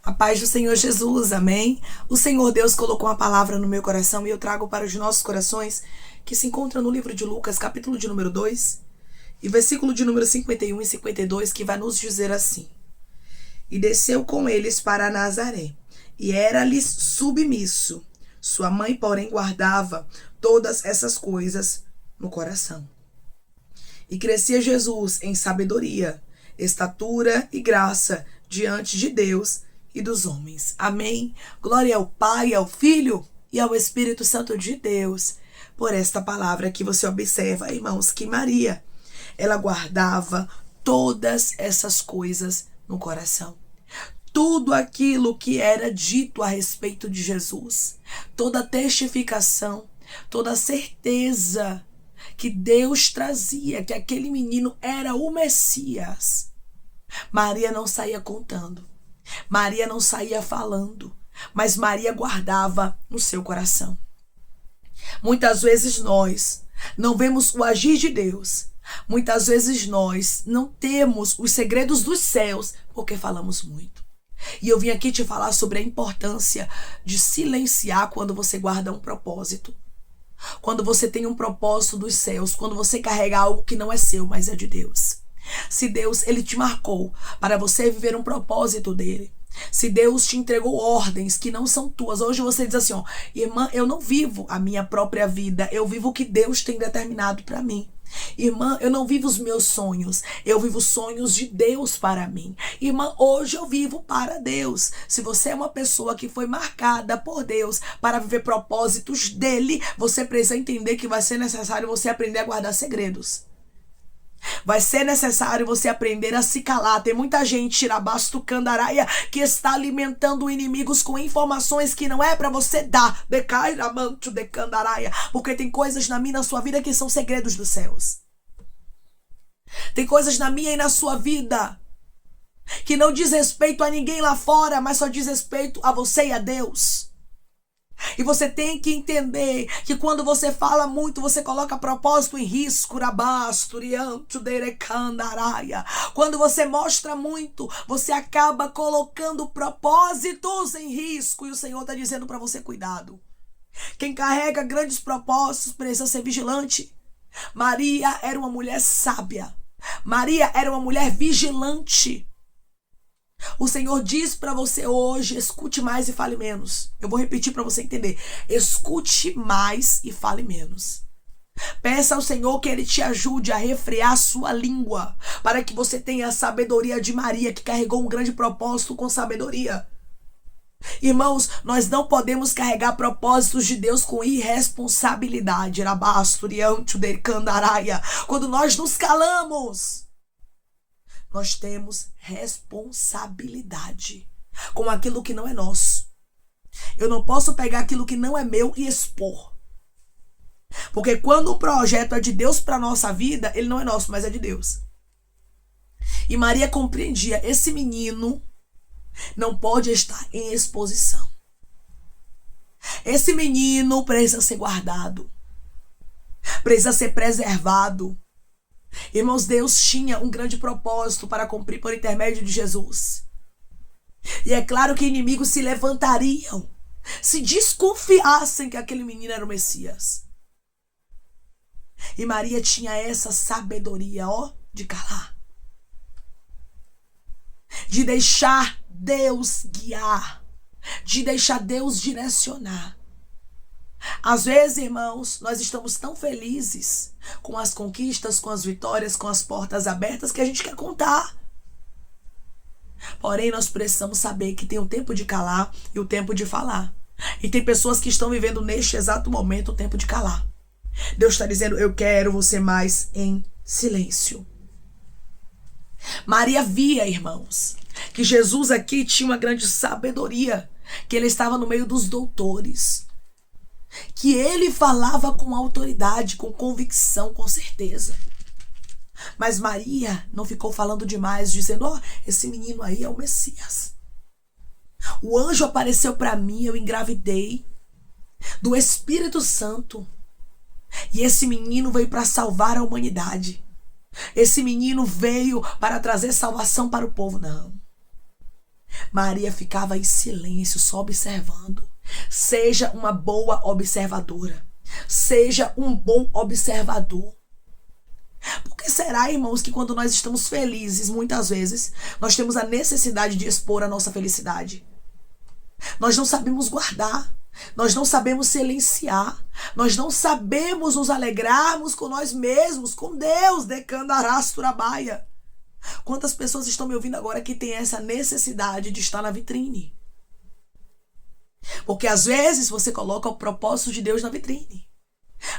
A paz do Senhor Jesus, amém? O Senhor Deus colocou uma palavra no meu coração e eu trago para os nossos corações, que se encontra no livro de Lucas, capítulo de número 2, e versículo de número 51 e 52, que vai nos dizer assim: E desceu com eles para Nazaré, e era-lhes submisso. Sua mãe, porém, guardava todas essas coisas no coração. E crescia Jesus em sabedoria, estatura e graça diante de Deus e dos homens. Amém. Glória ao Pai, ao Filho e ao Espírito Santo de Deus. Por esta palavra que você observa, irmãos, que Maria, ela guardava todas essas coisas no coração. Tudo aquilo que era dito a respeito de Jesus, toda testificação, toda certeza que Deus trazia, que aquele menino era o Messias, Maria não saía contando, Maria não saía falando, mas Maria guardava no seu coração. Muitas vezes nós não vemos o agir de Deus, muitas vezes nós não temos os segredos dos céus porque falamos muito. E eu vim aqui te falar sobre a importância de silenciar quando você guarda um propósito. Quando você tem um propósito dos céus, quando você carrega algo que não é seu, mas é de Deus. Se Deus, ele te marcou para você viver um propósito dele. Se Deus te entregou ordens que não são tuas. Hoje você diz assim, ó, irmã, eu não vivo a minha própria vida, eu vivo o que Deus tem determinado para mim. Irmã, eu não vivo os meus sonhos, eu vivo os sonhos de Deus para mim. Irmã, hoje eu vivo para Deus. Se você é uma pessoa que foi marcada por Deus para viver propósitos dele, você precisa entender que vai ser necessário você aprender a guardar segredos. Vai ser necessário você aprender a se calar. Tem muita gente, Tirabasto Candaraia, que está alimentando inimigos com informações que não é para você dar. Decairamanto de Candaraia. Porque tem coisas na minha e na sua vida que são segredos dos céus. Tem coisas na minha e na sua vida que não diz respeito a ninguém lá fora, mas só diz respeito a você e a Deus. E você tem que entender que quando você fala muito, você coloca propósito em risco. Quando você mostra muito, você acaba colocando propósitos em risco. E o Senhor está dizendo para você, cuidado. Quem carrega grandes propósitos precisa ser vigilante. Maria era uma mulher sábia. Maria era uma mulher vigilante. O Senhor diz para você hoje, escute mais e fale menos. Eu vou repetir para você entender. Escute mais e fale menos. Peça ao Senhor que Ele te ajude a refrear a sua língua, para que você tenha a sabedoria de Maria, que carregou um grande propósito com sabedoria. Irmãos, nós não podemos carregar propósitos de Deus com irresponsabilidade. Quando nós nos calamos, nós temos responsabilidade com aquilo que não é nosso. Eu não posso pegar aquilo que não é meu e expor. Porque quando o projeto é de Deus para a nossa vida, ele não é nosso, mas é de Deus. E Maria compreendia, esse menino não pode estar em exposição. Esse menino precisa ser guardado. Precisa ser preservado. Irmãos, Deus tinha um grande propósito para cumprir por intermédio de Jesus. E é claro que inimigos se levantariam se desconfiassem que aquele menino era o Messias. E Maria tinha essa sabedoria, de calar. De deixar Deus guiar. De deixar Deus direcionar. Às vezes, irmãos, nós estamos tão felizes com as conquistas, com as vitórias, com as portas abertas que a gente quer contar. Porém, nós precisamos saber que tem o tempo de calar e o tempo de falar. E tem pessoas que estão vivendo neste exato momento o tempo de calar. Deus está dizendo, eu quero você mais em silêncio. Maria via, irmãos, que Jesus aqui tinha uma grande sabedoria, que ele estava no meio dos doutores. Que ele falava com autoridade, com convicção, com certeza. Mas Maria não ficou falando demais, dizendo, esse menino aí é o Messias. O anjo apareceu para mim, eu engravidei do Espírito Santo. E esse menino veio para salvar a humanidade. Esse menino veio para trazer salvação para o povo. Não. Maria ficava em silêncio, só observando. Seja uma boa observadora. Seja um bom observador. Por que será, irmãos, que quando nós estamos felizes, muitas vezes, nós temos a necessidade de expor a nossa felicidade? Nós não sabemos guardar. Nós não sabemos silenciar. Nós não sabemos nos alegrarmos com nós mesmos, com Deus. Decandarasturabaia. Quantas pessoas estão me ouvindo agora que têm essa necessidade de estar na vitrine? Porque às vezes você coloca o propósito de Deus na vitrine.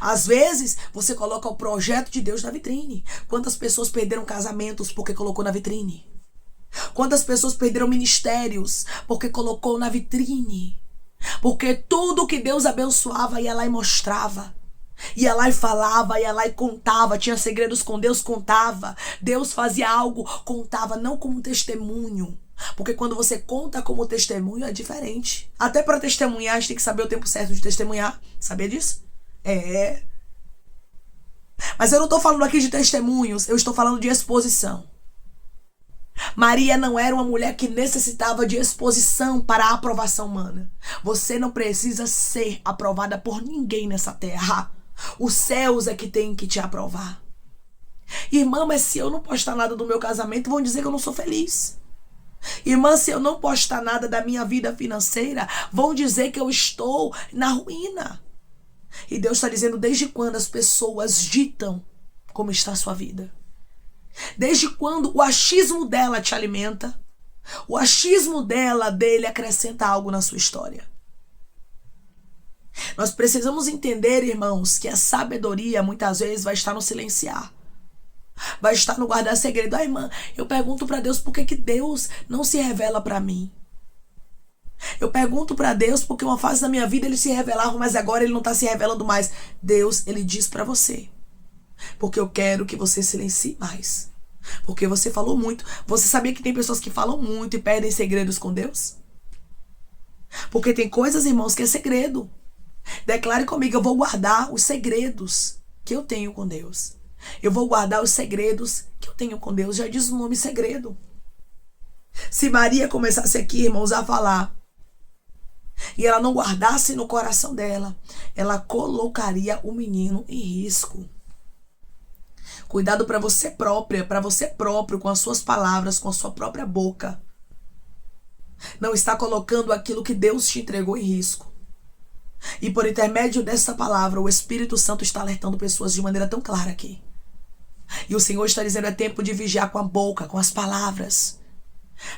Às vezes você coloca o projeto de Deus na vitrine. Quantas pessoas perderam casamentos porque colocou na vitrine? Quantas pessoas perderam ministérios porque colocou na vitrine? Porque tudo que Deus abençoava ia lá e mostrava. Ia lá e falava, ia lá e contava. Tinha segredos com Deus, contava. Deus fazia algo, contava, não como testemunho. Porque quando você conta como testemunho é diferente. Até para testemunhar a gente tem que saber o tempo certo de testemunhar. Sabia disso? Mas eu não estou falando aqui de testemunhos, eu estou falando de exposição. Maria não era uma mulher que necessitava de exposição para a aprovação humana. Você não precisa ser aprovada por ninguém nessa terra. Os céus é que tem que te aprovar. Irmã, mas se eu não postar nada do meu casamento, vão dizer que eu não sou feliz. Irmã, se eu não postar nada da minha vida financeira, vão dizer que eu estou na ruína. E Deus está dizendo, desde quando as pessoas ditam como está a sua vida? Desde quando o achismo dela te alimenta? O achismo dele acrescenta algo na sua história? Nós precisamos entender, irmãos, que a sabedoria muitas vezes vai estar no silenciar. Vai estar no guardar segredo. Irmã, eu pergunto para Deus por que Deus não se revela para mim. Eu pergunto para Deus porque uma fase da minha vida ele se revelava, mas agora ele não está se revelando mais. Deus, ele diz para você. Porque eu quero que você silencie mais. Porque você falou muito. Você sabia que tem pessoas que falam muito e perdem segredos com Deus? Porque tem coisas, irmãos, que é segredo. Declare comigo, eu vou guardar os segredos que eu tenho com Deus. Eu vou guardar os segredos que eu tenho com Deus. Já diz o nome segredo. Se Maria começasse aqui, irmãos, a falar, e ela não guardasse no coração dela, ela colocaria o menino em risco. Cuidado para você própria, para você próprio, com as suas palavras, com a sua própria boca. Não está colocando aquilo que Deus te entregou em risco. E por intermédio dessa palavra, o Espírito Santo está alertando pessoas de maneira tão clara aqui. E o Senhor está dizendo, é tempo de vigiar com a boca, com as palavras.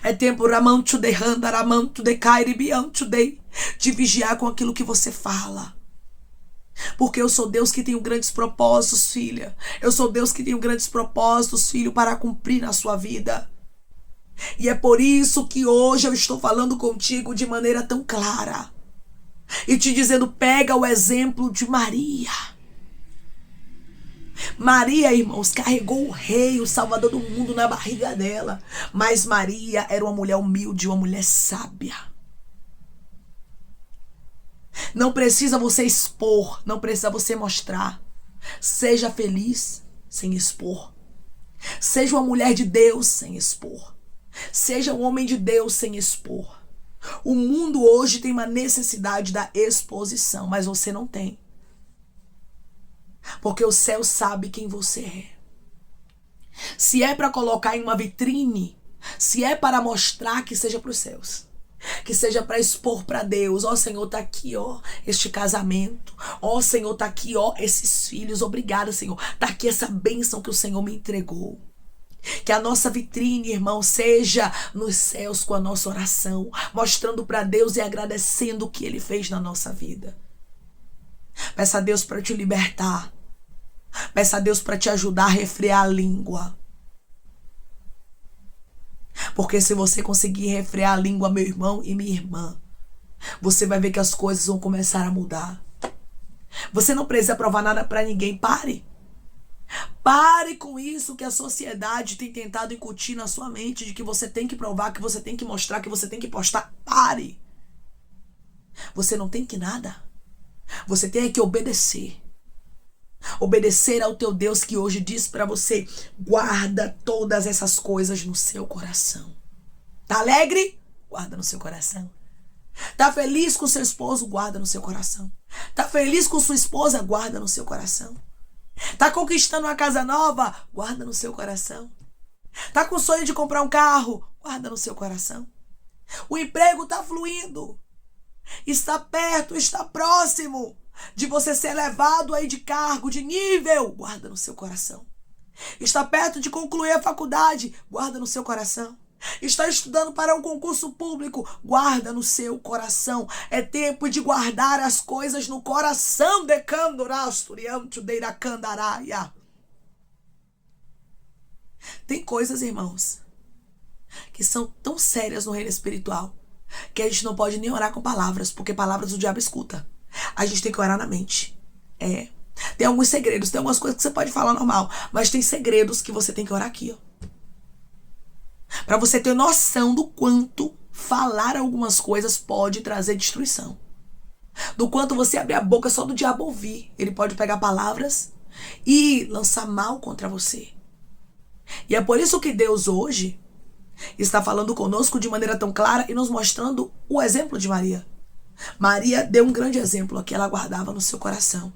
É tempo de vigiar com aquilo que você fala. Porque eu sou Deus que tenho grandes propósitos, filha. Eu sou Deus que tenho grandes propósitos, filho, para cumprir na sua vida. E é por isso que hoje eu estou falando contigo de maneira tão clara. E te dizendo, pega o exemplo de Maria. Maria, irmãos, carregou o rei, o salvador do mundo na barriga dela. Mas Maria era uma mulher humilde, uma mulher sábia. Não precisa você expor, não precisa você mostrar. Seja feliz sem expor. Seja uma mulher de Deus sem expor. Seja um homem de Deus sem expor. O mundo hoje tem uma necessidade da exposição, mas você não tem. Porque o céu sabe quem você é. Se é para colocar em uma vitrine, se é para mostrar, que seja para os céus. Que seja para expor para Deus. Ó, Senhor, tá aqui, ó, este casamento. Ó, Senhor, tá aqui, ó, esses filhos. Obrigada, Senhor. Tá aqui essa bênção que o Senhor me entregou. Que a nossa vitrine, irmão, seja nos céus com a nossa oração, mostrando para Deus e agradecendo o que Ele fez na nossa vida. Peça a Deus para te libertar. Peça a Deus para te ajudar a refrear a língua. Porque se você conseguir refrear a língua, meu irmão e minha irmã, você vai ver que as coisas vão começar a mudar. Você não precisa provar nada para ninguém. Pare. Pare com isso que a sociedade tem tentado incutir na sua mente, de que você tem que provar, que você tem que mostrar, que você tem que postar. Pare. Você não tem que nada. Você tem que obedecer. Obedecer ao teu Deus, que hoje diz para você, guarda todas essas coisas no seu coração. Tá alegre? Guarda no seu coração. Tá feliz com seu esposo? Guarda no seu coração. Tá feliz com sua esposa? Guarda no seu coração. Tá conquistando uma casa nova? Guarda no seu coração. Tá com sonho de comprar um carro? Guarda no seu coração. O emprego tá fluindo. Está perto, está próximo de você ser elevado aí de cargo, de nível. Guarda no seu coração. Está perto de concluir a faculdade? Guarda no seu coração. Está estudando para um concurso público? Guarda no seu coração. É tempo de guardar as coisas no coração. Tem coisas, irmãos, que são tão sérias no reino espiritual que a gente não pode nem orar com palavras, porque palavras o diabo escuta. A gente tem que orar na mente. Tem alguns segredos, tem algumas coisas que você pode falar normal, mas tem segredos que você tem que orar aqui, ó. Para você ter noção do quanto falar algumas coisas pode trazer destruição. Do quanto você abrir a boca só do diabo ouvir. Ele pode pegar palavras e lançar mal contra você. E é por isso que Deus hoje está falando conosco de maneira tão clara e nos mostrando o exemplo de Maria. Maria deu um grande exemplo aqui, ela guardava no seu coração.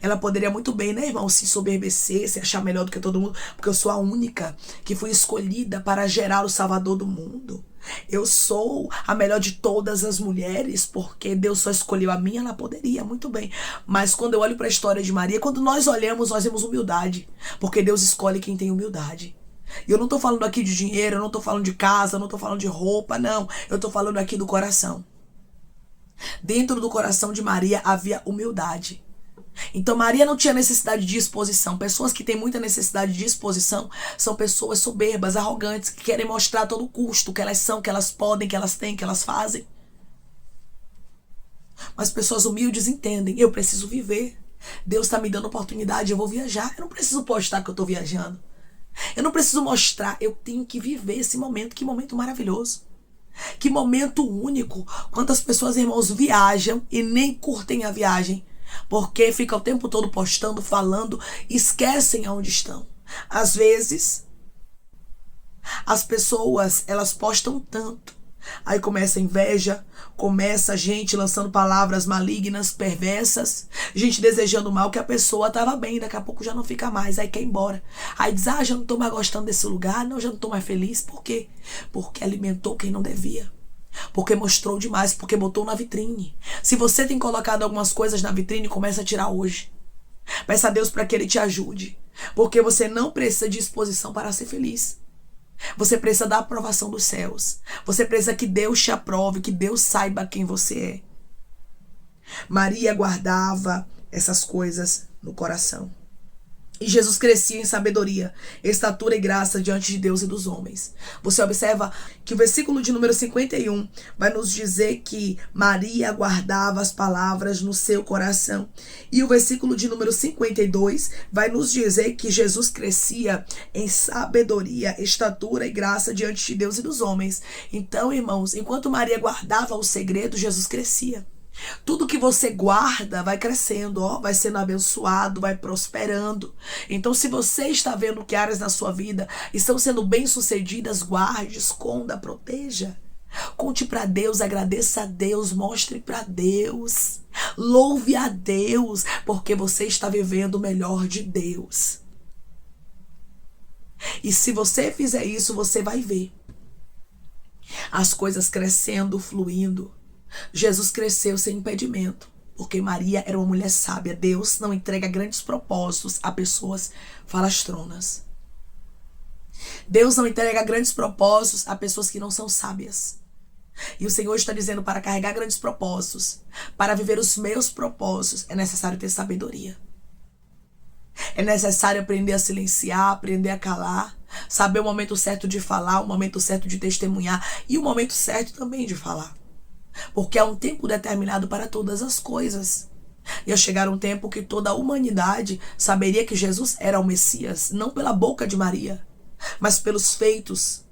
Ela poderia muito bem, né, irmão, se soberbecer, se achar melhor do que todo mundo, porque eu sou a única que fui escolhida para gerar o Salvador do mundo. Eu sou a melhor de todas as mulheres, porque Deus só escolheu a minha. Ela poderia, muito bem. Mas quando eu olho para a história de Maria, quando nós olhamos, nós vemos humildade, porque Deus escolhe quem tem humildade. E eu não tô falando aqui de dinheiro, eu não tô falando de casa, eu não tô falando de roupa, não. Eu tô falando aqui do coração. Dentro do coração de Maria havia humildade. Então Maria não tinha necessidade de exposição. Pessoas que têm muita necessidade de exposição são pessoas soberbas, arrogantes, que querem mostrar a todo custo que elas são, que elas podem, que elas têm, que elas fazem. Mas pessoas humildes entendem, eu preciso viver. Deus está me dando oportunidade, eu vou viajar. Eu não preciso postar que eu estou viajando. Eu não preciso mostrar, eu tenho que viver esse momento. Que momento maravilhoso. Que momento único. Quantas pessoas, irmãos, viajam e nem curtem a viagem, porque fica o tempo todo postando, falando, esquecem aonde estão. Às vezes, as pessoas, elas postam tanto, aí começa a inveja, começa a gente lançando palavras malignas, perversas, gente desejando mal, que a pessoa estava bem, daqui a pouco já não fica mais, aí quer ir embora. Aí diz, já não estou mais gostando desse lugar, não, já não estou mais feliz. Por quê? Porque alimentou quem não devia. Porque mostrou demais, porque botou na vitrine. Se você tem colocado algumas coisas na vitrine, começa a tirar hoje. Peça a Deus para que Ele te ajude. Porque você não precisa de exposição para ser feliz. Você precisa da aprovação dos céus. Você precisa que Deus te aprove, que Deus saiba quem você é. Maria guardava essas coisas no coração. E Jesus crescia em sabedoria, estatura e graça diante de Deus e dos homens. Você observa que o versículo de número 51 vai nos dizer que Maria guardava as palavras no seu coração. E o versículo de número 52 vai nos dizer que Jesus crescia em sabedoria, estatura e graça diante de Deus e dos homens. Então, irmãos, enquanto Maria guardava o segredo, Jesus crescia. Tudo que você guarda vai crescendo, vai sendo abençoado, vai prosperando. Então, se você está vendo que áreas na sua vida estão sendo bem-sucedidas, guarde, esconda, proteja. Conte para Deus, agradeça a Deus, mostre para Deus. Louve a Deus, porque você está vivendo o melhor de Deus. E se você fizer isso, você vai ver as coisas crescendo, fluindo. Jesus cresceu sem impedimento, porque Maria era uma mulher sábia. Deus não entrega grandes propósitos a pessoas falastronas. Deus não entrega grandes propósitos a pessoas que não são sábias. E o Senhor está dizendo, para carregar grandes propósitos, para viver os meus propósitos, é necessário ter sabedoria. É necessário aprender a silenciar, aprender a calar, saber o momento certo de falar, o momento certo de testemunhar e o momento certo também de falar. Porque há um tempo determinado para todas as coisas. Ia chegar um tempo que toda a humanidade saberia que Jesus era o Messias, não pela boca de Maria, mas pelos feitos,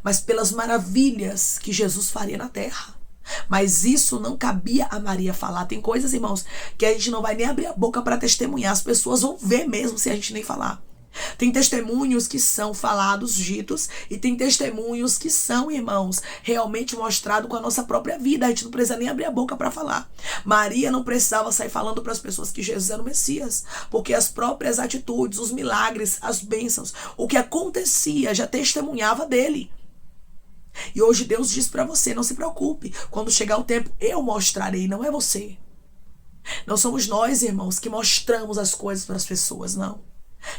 mas pelas maravilhas que Jesus faria na terra. Mas isso não cabia a Maria falar. Tem coisas, irmãos, que a gente não vai nem abrir a boca para testemunhar. As pessoas vão ver mesmo se a gente nem falar. Tem testemunhos que são falados, ditos, e tem testemunhos que são, irmãos, realmente mostrados com a nossa própria vida. A gente não precisa nem abrir a boca para falar. Maria não precisava sair falando para as pessoas que Jesus era o Messias, porque as próprias atitudes, os milagres, as bênçãos, o que acontecia já testemunhava dele. E hoje Deus diz para você, não se preocupe, quando chegar o tempo eu mostrarei, não é você. Não somos nós, irmãos, que mostramos as coisas para as pessoas, não.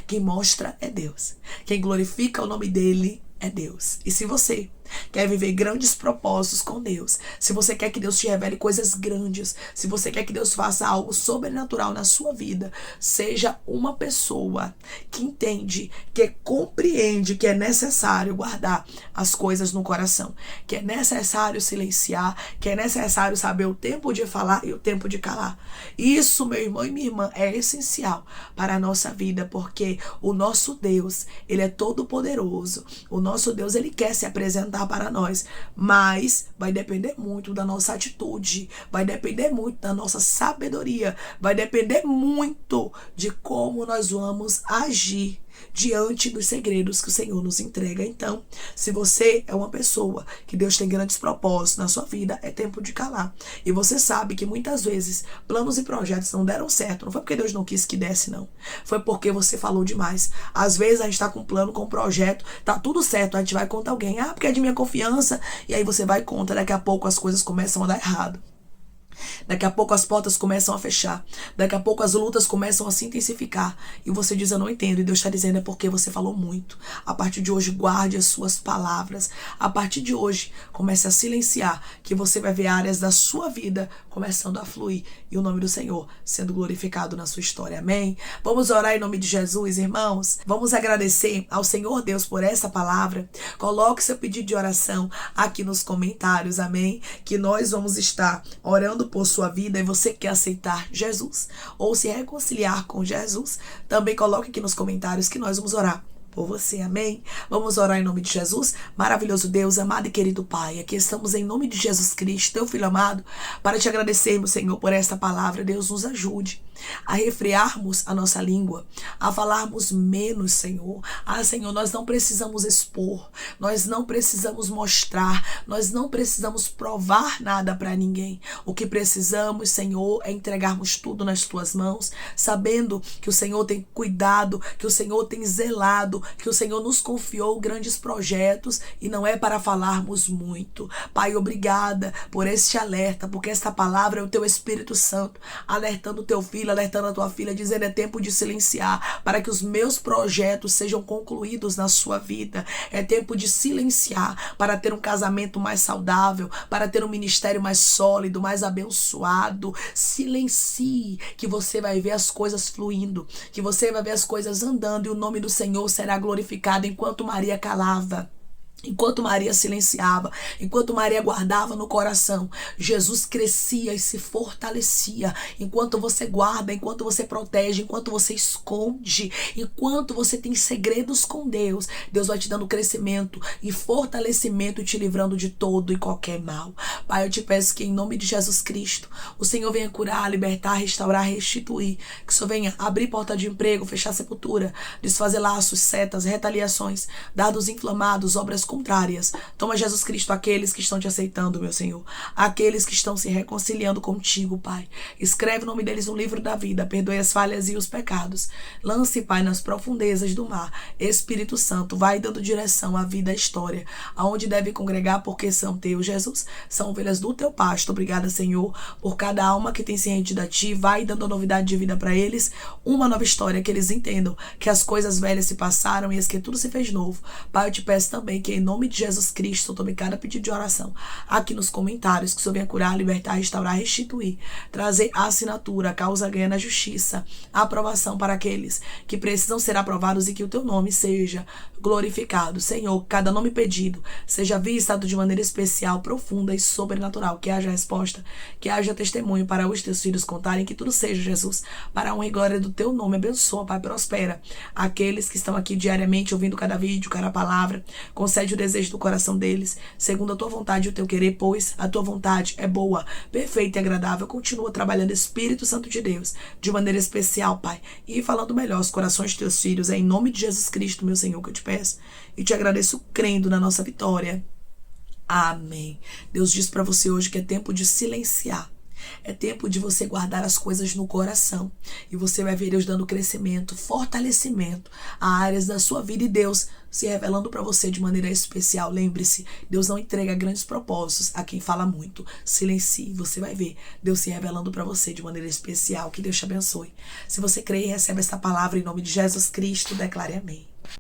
Quem mostra é Deus. Quem glorifica o nome dele é Deus. E se você quer viver grandes propósitos com Deus, se você quer que Deus te revele coisas grandes, se você quer que Deus faça algo sobrenatural na sua vida, seja uma pessoa que entende, que compreende que é necessário guardar as coisas no coração, que é necessário silenciar, que é necessário saber o tempo de falar e o tempo de calar. Isso, meu irmão e minha irmã, é essencial para a nossa vida, porque o nosso Deus, ele é todo poderoso. O nosso Deus, ele quer se apresentar para nós, mas vai depender muito da nossa atitude, vai depender muito da nossa sabedoria, vai depender muito de como nós vamos agir diante dos segredos que o Senhor nos entrega. Então, se você é uma pessoa que Deus tem grandes propósitos na sua vida, é tempo de calar. E você sabe que muitas vezes planos e projetos não deram certo. Não foi porque Deus não quis que desse, não. Foi porque você falou demais. Às vezes a gente tá com um plano, com um projeto, tá tudo certo, a gente vai contra alguém. Ah, porque é de minha confiança. E aí você vai contra, daqui a pouco as coisas começam a dar errado. Daqui a pouco as portas começam a fechar. Daqui a pouco as lutas começam a se intensificar. E você diz, eu não entendo. E Deus está dizendo, é porque você falou muito. A partir de hoje, guarde as suas palavras. A partir de hoje, comece a silenciar, que você vai ver áreas da sua vida começando a fluir. E o nome do Senhor sendo glorificado na sua história. Amém? Vamos orar em nome de Jesus, irmãos. Vamos agradecer ao Senhor Deus por essa palavra. Coloque seu pedido de oração aqui nos comentários. Amém? Que nós vamos estar orando por sua vida, e você quer aceitar Jesus ou se reconciliar com Jesus, também coloque aqui nos comentários que nós vamos orar por você, amém? Vamos orar em nome de Jesus. Maravilhoso Deus, amado e querido Pai, aqui estamos em nome de Jesus Cristo, teu Filho amado, para te agradecermos, Senhor, por esta palavra. Deus, nos ajude a refrearmos a nossa língua, a falarmos menos, Senhor. Ah, Senhor, nós não precisamos expor, nós não precisamos mostrar, nós não precisamos provar nada para ninguém. O que precisamos, Senhor, é entregarmos tudo nas tuas mãos, sabendo que o Senhor tem cuidado, que o Senhor tem zelado, que o Senhor nos confiou grandes projetos e não é para falarmos muito. Pai, obrigada por este alerta, porque esta palavra é o teu Espírito Santo alertando o teu filho, alertando a tua filha, dizendo, é tempo de silenciar para que os meus projetos sejam concluídos na sua vida. É tempo de silenciar para ter um casamento mais saudável, para ter um ministério mais sólido, mais abençoado. Silencie, que você vai ver as coisas fluindo, que você vai ver as coisas andando, e o nome do Senhor será glorificado. Enquanto Maria calava, enquanto Maria silenciava, enquanto Maria guardava no coração, Jesus crescia e se fortalecia. Enquanto você guarda, enquanto você protege, enquanto você esconde, enquanto você tem segredos com Deus, Deus vai te dando crescimento e fortalecimento, te livrando de todo e qualquer mal. Pai, eu te peço que em nome de Jesus Cristo, o Senhor venha curar, libertar, restaurar, restituir. Que o Senhor venha abrir porta de emprego, fechar sepultura, desfazer laços, setas, retaliações, dardos inflamados, obras contrárias. Toma, Jesus Cristo, aqueles que estão te aceitando, meu Senhor, aqueles que estão se reconciliando contigo, Pai. Escreve o nome deles no livro da vida, perdoe as falhas e os pecados. Lance, Pai, nas profundezas do mar. Espírito Santo, vai dando direção à vida, à história, aonde deve congregar, porque são teus, Jesus, são ovelhas do teu pasto. Obrigada, Senhor, por cada alma que tem se rendido a ti. Vai dando novidade de vida para eles, uma nova história, que eles entendam que as coisas velhas se passaram e que tudo se fez novo. Pai, eu te peço também que em nome de Jesus Cristo, tome cada pedido de oração aqui nos comentários, que o Senhor venha curar, libertar, restaurar, restituir, trazer a assinatura, a causa ganha na justiça, a aprovação para aqueles que precisam ser aprovados, e que o teu nome seja glorificado. Senhor, cada nome pedido seja visitado de maneira especial, profunda e sobrenatural, que haja resposta, que haja testemunho para os teus filhos contarem, que tudo seja, Jesus, para a honra e glória do teu nome. Abençoa, Pai, prospera aqueles que estão aqui diariamente ouvindo cada vídeo, cada palavra. Concede o desejo do coração deles, segundo a tua vontade e o teu querer, pois a tua vontade é boa, perfeita e agradável. Continua trabalhando, Espírito Santo de Deus, de maneira especial, Pai, e falando melhor aos corações de teus filhos. É em nome de Jesus Cristo, meu Senhor, que eu te peço e te agradeço crendo na nossa vitória. Amém. Deus diz para você hoje que é tempo de silenciar. É tempo de você guardar as coisas no coração. E você vai ver Deus dando crescimento, fortalecimento a áreas da sua vida e Deus se revelando para você de maneira especial. Lembre-se, Deus não entrega grandes propósitos a quem fala muito. Silencie, você vai ver Deus se revelando para você de maneira especial. Que Deus te abençoe. Se você crê e recebe esta palavra em nome de Jesus Cristo, declare amém.